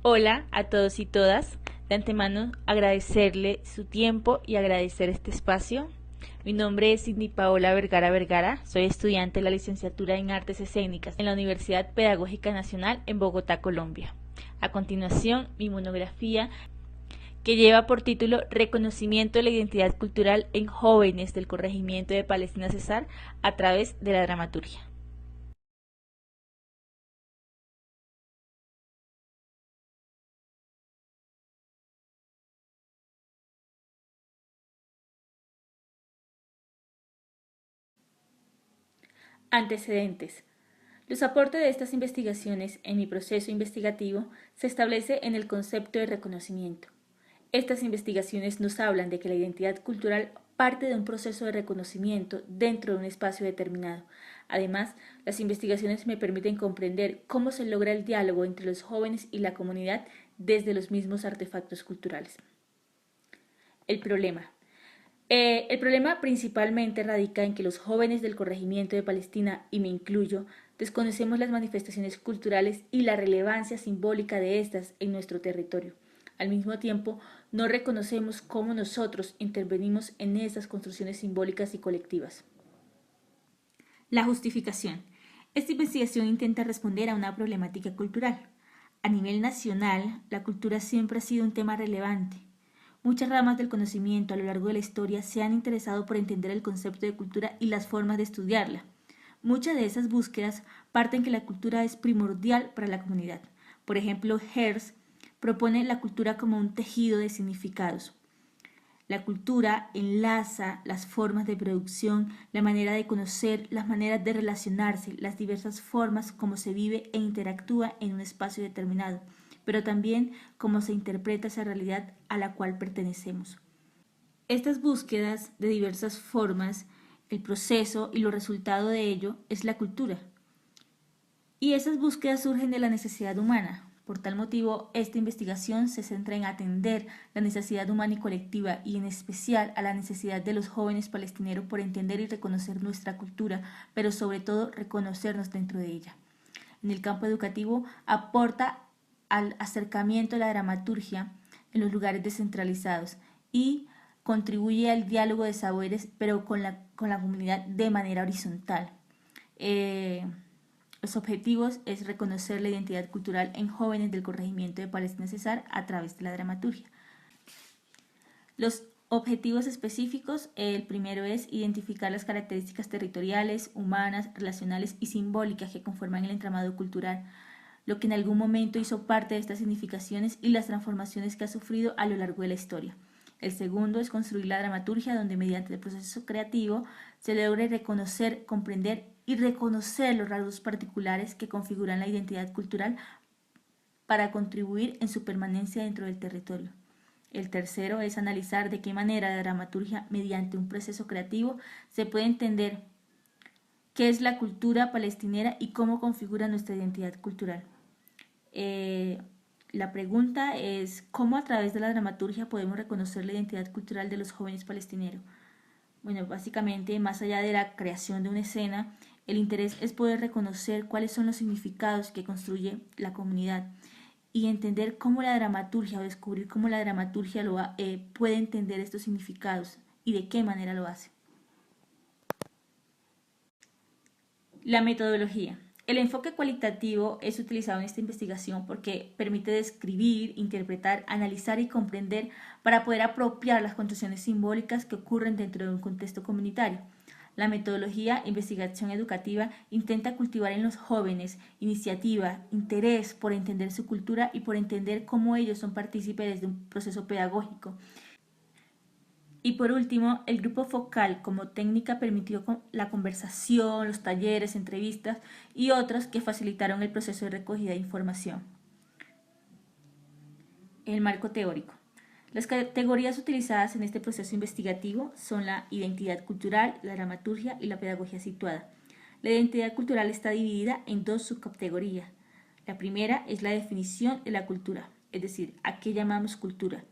Hola a todos y todas. De antemano agradecerle su tiempo y agradecer este espacio. Mi nombre es Cindy Paola Vergara Vergara, soy estudiante de la licenciatura en Artes Escénicas en la Universidad Pedagógica Nacional en Bogotá, Colombia. A continuación, mi monografía que lleva por título Reconocimiento de la identidad cultural en jóvenes del corregimiento de Palestina Cesar a través de la dramaturgia. Antecedentes. Los aportes de estas investigaciones en mi proceso investigativo se establece en el concepto de reconocimiento. Estas investigaciones nos hablan de que la identidad cultural parte de un proceso de reconocimiento dentro de un espacio determinado. Además, las investigaciones me permiten comprender cómo se logra el diálogo entre los jóvenes y la comunidad desde los mismos artefactos culturales. El problema. El problema principalmente radica en que los jóvenes del corregimiento de Palestina, y me incluyo, desconocemos las manifestaciones culturales y la relevancia simbólica de estas en nuestro territorio. Al mismo tiempo, no reconocemos cómo nosotros intervenimos en esas construcciones simbólicas y colectivas. La justificación. Esta investigación intenta responder a una problemática cultural. A nivel nacional, la cultura siempre ha sido un tema relevante. Muchas ramas del conocimiento a lo largo de la historia se han interesado por entender el concepto de cultura y las formas de estudiarla. Muchas de esas búsquedas parten que la cultura es primordial para la comunidad. Por ejemplo, Hertz propone la cultura como un tejido de significados. La cultura enlaza las formas de producción, la manera de conocer, las maneras de relacionarse, las diversas formas como se vive e interactúa en un espacio determinado, pero también cómo se interpreta esa realidad a la cual pertenecemos. Estas búsquedas de diversas formas, el proceso y los resultados de ello es la cultura. Y esas búsquedas surgen de la necesidad humana. Por tal motivo, esta investigación se centra en atender la necesidad humana y colectiva y en especial a la necesidad de los jóvenes palestineros por entender y reconocer nuestra cultura, pero sobre todo reconocernos dentro de ella. En el campo educativo aporta al acercamiento de la dramaturgia en los lugares descentralizados y contribuye al diálogo de saberes, pero con la comunidad de manera horizontal. Los objetivos es reconocer la identidad cultural en jóvenes del corregimiento de Palestina Cesar a través de la dramaturgia. Los objetivos específicos, el primero es identificar las características territoriales, humanas, relacionales y simbólicas que conforman el entramado cultural, lo que en algún momento hizo parte de estas significaciones y las transformaciones que ha sufrido a lo largo de la historia. El segundo es construir la dramaturgia donde mediante el proceso creativo se logre reconocer, comprender y reconocer los rasgos particulares que configuran la identidad cultural para contribuir en su permanencia dentro del territorio. El tercero es analizar de qué manera la dramaturgia, mediante un proceso creativo, se puede entender qué es la cultura palestinera y cómo configura nuestra identidad cultural. La pregunta es, ¿cómo a través de la dramaturgia podemos reconocer la identidad cultural de los jóvenes palestineros? Bueno, básicamente, más allá de la creación de una escena, el interés es poder reconocer cuáles son los significados que construye la comunidad y entender cómo la dramaturgia o descubrir cómo la dramaturgia puede entender estos significados y de qué manera lo hace. La metodología. El enfoque cualitativo es utilizado en esta investigación porque permite describir, interpretar, analizar y comprender para poder apropiar las construcciones simbólicas que ocurren dentro de un contexto comunitario. La metodología investigación educativa intenta cultivar en los jóvenes iniciativa, interés por entender su cultura y por entender cómo ellos son partícipes de un proceso pedagógico. Y por último, el grupo focal como técnica permitió la conversación, los talleres, entrevistas y otros que facilitaron el proceso de recogida de información. El marco teórico. Las categorías utilizadas en este proceso investigativo son la identidad cultural, la dramaturgia y la pedagogía situada. La identidad cultural está dividida en dos subcategorías. La primera es la definición de la cultura, es decir, a qué llamamos cultura.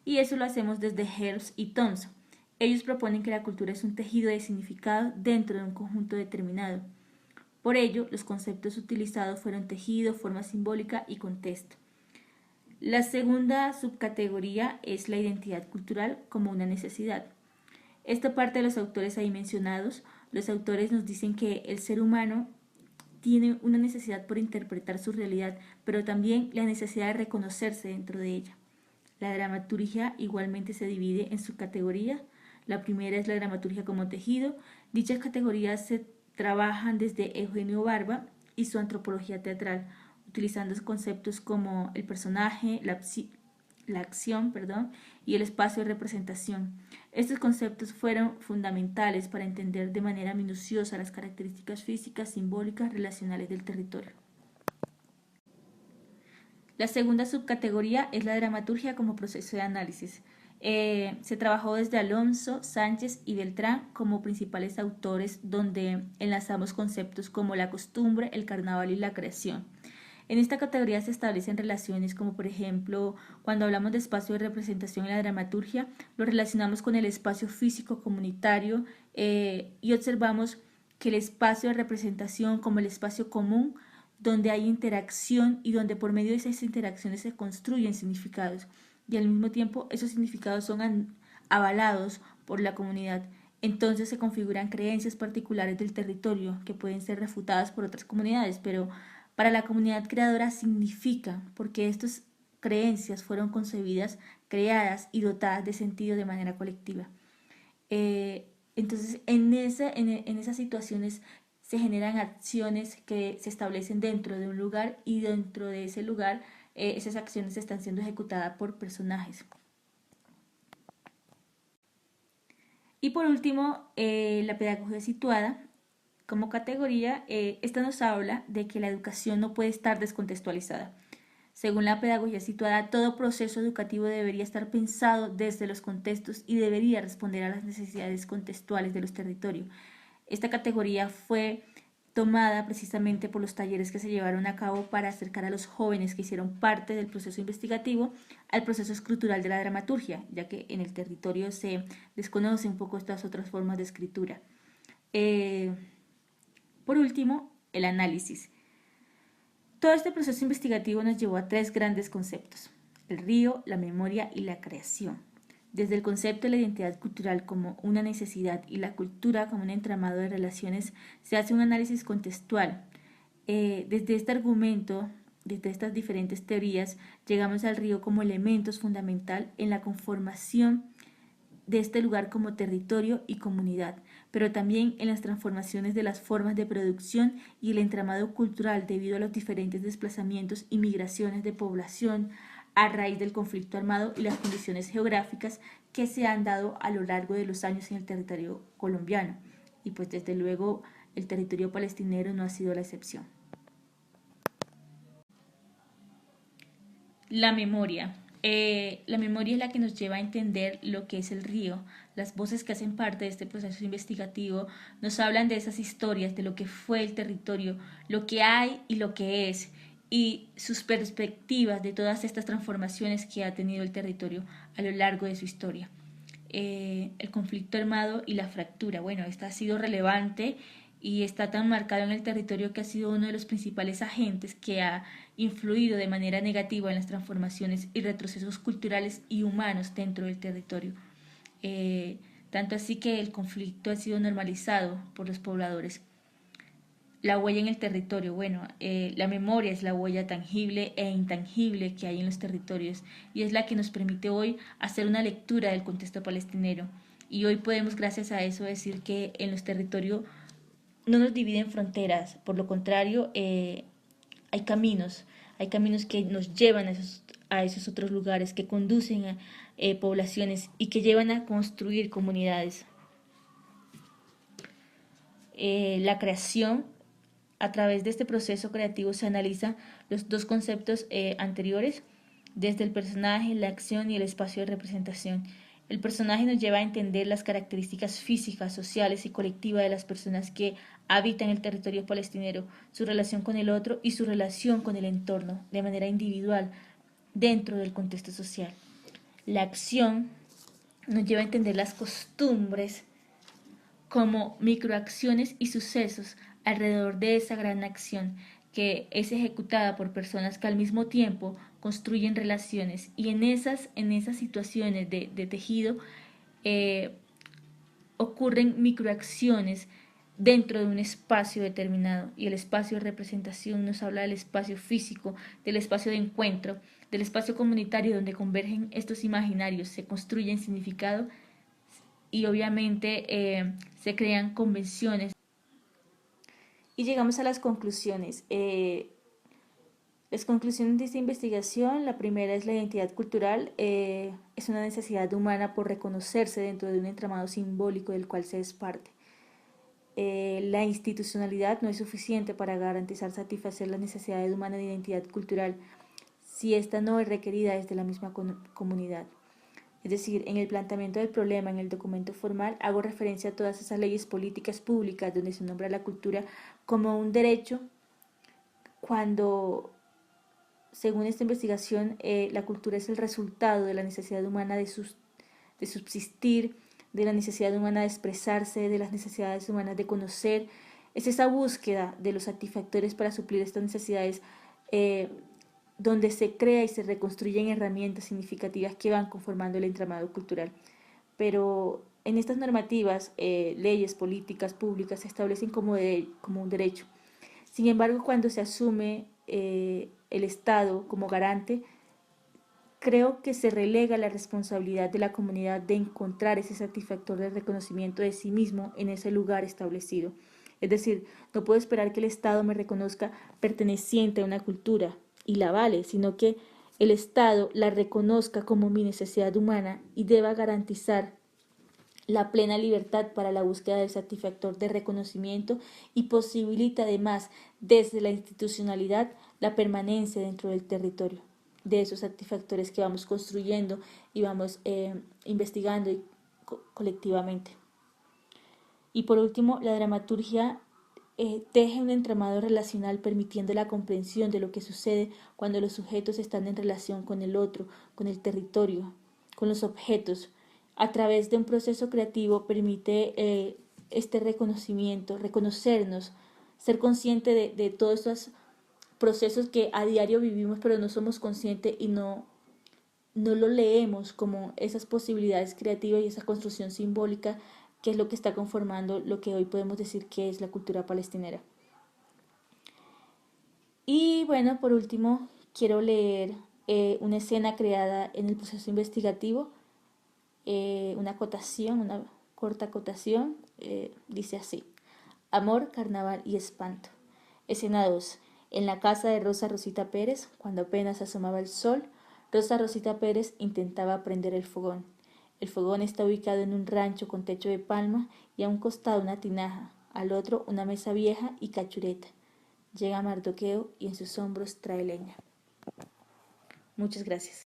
Y eso lo hacemos desde Hertz y Thompson. Ellos proponen que la cultura es un tejido de significado dentro de un conjunto determinado. Por ello, los conceptos utilizados fueron tejido, forma simbólica y contexto. La segunda subcategoría es la identidad cultural como una necesidad. Esta parte de los autores ahí mencionados, los autores nos dicen que el ser humano tiene una necesidad por interpretar su realidad, pero también la necesidad de reconocerse dentro de ella. La dramaturgia igualmente se divide en subcategorías. La primera es la dramaturgia como tejido. Dichas categorías se trabajan desde Eugenio Barba y su antropología teatral, utilizando conceptos como el personaje, la acción, y el espacio de representación. Estos conceptos fueron fundamentales para entender de manera minuciosa las características físicas, simbólicas, relacionales del territorio. La segunda subcategoría es la dramaturgia como proceso de análisis. Se trabajó desde Alonso, Sánchez y Beltrán como principales autores, donde enlazamos conceptos como la costumbre, el carnaval y la creación. En esta categoría se establecen relaciones como, por ejemplo, cuando hablamos de espacio de representación en la dramaturgia, lo relacionamos con el espacio físico comunitario y observamos que el espacio de representación como el espacio común, donde hay interacción y donde por medio de esas interacciones se construyen significados y al mismo tiempo esos significados son avalados por la comunidad. Entonces se configuran creencias particulares del territorio que pueden ser refutadas por otras comunidades, pero para la comunidad creadora significa porque estas creencias fueron concebidas, creadas y dotadas de sentido de manera colectiva. Entonces, en esas situaciones se generan acciones que se establecen dentro de un lugar y dentro de ese lugar esas acciones están siendo ejecutadas por personajes. Y por último, la pedagogía situada como categoría, esta nos habla de que la educación no puede estar descontextualizada. Según la pedagogía situada, todo proceso educativo debería estar pensado desde los contextos y debería responder a las necesidades contextuales de los territorios. Esta categoría fue tomada precisamente por los talleres que se llevaron a cabo para acercar a los jóvenes que hicieron parte del proceso investigativo al proceso escritural de la dramaturgia, ya que en el territorio se desconoce un poco estas otras formas de escritura. Por último, el análisis. Todo este proceso investigativo nos llevó a tres grandes conceptos: el río, la memoria y la creación. Desde el concepto de la identidad cultural como una necesidad y la cultura como un entramado de relaciones, se hace un análisis contextual. Desde este argumento, desde estas diferentes teorías, llegamos al río como elemento fundamental en la conformación de este lugar como territorio y comunidad, pero también en las transformaciones de las formas de producción y el entramado cultural debido a los diferentes desplazamientos y migraciones de población a raíz del conflicto armado y las condiciones geográficas que se han dado a lo largo de los años en el territorio colombiano. Y pues desde luego el territorio palestinero no ha sido la excepción. La memoria. La memoria es la que nos lleva a entender lo que es el río. Las voces que hacen parte de este proceso investigativo nos hablan de esas historias, de lo que fue el territorio, lo que hay y lo que es, y sus perspectivas de todas estas transformaciones que ha tenido el territorio a lo largo de su historia. El conflicto armado y la fractura. Bueno, esta ha sido relevante y está tan marcado en el territorio que ha sido uno de los principales agentes que ha influido de manera negativa en las transformaciones y retrocesos culturales y humanos dentro del territorio. Tanto así que el conflicto ha sido normalizado por los pobladores. La huella en el territorio, bueno, la memoria es la huella tangible e intangible que hay en los territorios y es la que nos permite hoy hacer una lectura del contexto palestinero. Y hoy podemos, gracias a eso, decir que en los territorios no nos dividen fronteras, por lo contrario, hay caminos que nos llevan a esos otros lugares, que conducen a poblaciones y que llevan a construir comunidades. La creación, a través de este proceso creativo se analizan los dos conceptos anteriores, desde el personaje, la acción y el espacio de representación. El personaje nos lleva a entender las características físicas, sociales y colectivas de las personas que habitan el territorio palestinero, su relación con el otro y su relación con el entorno, de manera individual, dentro del contexto social. La acción nos lleva a entender las costumbres como microacciones y sucesos alrededor de esa gran acción que es ejecutada por personas que al mismo tiempo construyen relaciones, y en esas situaciones de tejido ocurren microacciones dentro de un espacio determinado, y el espacio de representación nos habla del espacio físico, del espacio de encuentro, del espacio comunitario donde convergen estos imaginarios, se construyen significado y obviamente se crean convenciones. Y llegamos a las conclusiones. Las conclusiones de esta investigación: la primera es la identidad cultural, es una necesidad humana por reconocerse dentro de un entramado simbólico del cual se es parte. La institucionalidad no es suficiente para garantizar satisfacer las necesidades humanas de identidad cultural si ésta no es requerida desde la misma comunidad. Es decir, en el planteamiento del problema en el documento formal hago referencia a todas esas leyes políticas públicas donde se nombra la cultura como un derecho, cuando, según esta investigación, la cultura es el resultado de la necesidad humana de subsistir, de la necesidad humana de expresarse, de las necesidades humanas de conocer. Es esa búsqueda de los satisfactores para suplir estas necesidades, donde se crea y se reconstruyen herramientas significativas que van conformando el entramado cultural. Pero en estas normativas, leyes, políticas públicas se establecen como un derecho. Sin embargo, cuando se asume el Estado como garante, creo que se relega la responsabilidad de la comunidad de encontrar ese satisfactor del reconocimiento de sí mismo en ese lugar establecido. Es decir, no puedo esperar que el Estado me reconozca perteneciente a una cultura y la vale, sino que el Estado la reconozca como mi necesidad humana y deba garantizar la plena libertad para la búsqueda del satisfactor de reconocimiento, y posibilita además desde la institucionalidad la permanencia dentro del territorio de esos satisfactores que vamos construyendo y vamos investigando colectivamente. Y por último, la dramaturgia teje un entramado relacional permitiendo la comprensión de lo que sucede cuando los sujetos están en relación con el otro, con el territorio, con los objetos. A través de un proceso creativo permite este reconocimiento, reconocernos, ser consciente de todos estos procesos que a diario vivimos, pero no somos conscientes y no lo leemos como esas posibilidades creativas y esa construcción simbólica que es lo que está conformando lo que hoy podemos decir que es la cultura palestinera. Y bueno, por último, quiero leer una escena creada en el proceso investigativo, una acotación, una corta acotación, dice así: amor, carnaval y espanto. Escena 2. En la casa de Rosa Rosita Pérez, cuando apenas asomaba el sol, Rosa Rosita Pérez intentaba prender el fogón. El fogón está ubicado en un rancho con techo de palma y a un costado una tinaja, al otro una mesa vieja y cachureta. Llega Mardoqueo y en sus hombros trae leña. Muchas gracias.